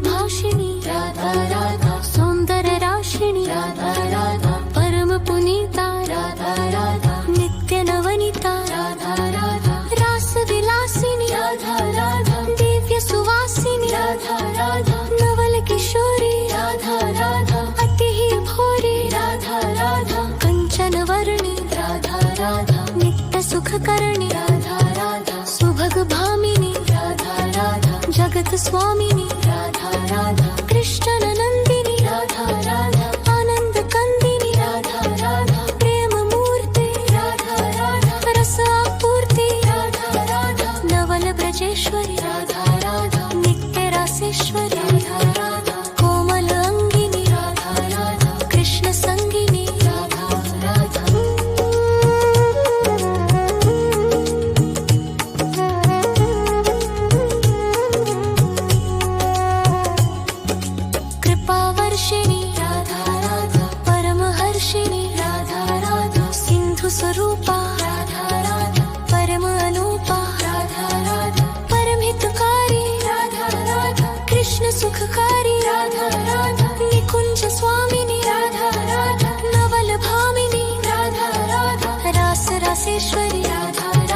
भाषिणी राधा राधा, सौंदर्य राशिणी राधा राधा, परम पुनीता राधा राधा, नित्य नवनीता राधा राधा, रास विलासिनी राधा राधा, दिव्य सुवासिनी राधा राधा, नवल किशोरी राधा राधा, अति ही भोरी राधा राधा, कंचन वर्णी राधा राधा, नित्य सुख करणी राधा राधा, सुभग भामिनी राधा राधा, जगत स्वामिनी राधा राधा, कृष्ण नंदिनी राधा राधा, आनंद कंदिनी राधा राधा, प्रेम मूर्ति राधा राधा, रस आपूर्ति राधा राधा, नवल ब्रजेश्वरी राधा राधा, नित्य रासेश्वरी राधा राधा, कोमल अंगिनी राधा राधा, कृष्ण संगिनी राधा राधा। कृपावर्षिणी राधा राधा, परमहर्षिणी राधा राधा, सिंधु स्वरूपा राधा राधा, परम अनूपा राधा राधा, परम हितकारी राधा राधा, कृष्ण सुखकारी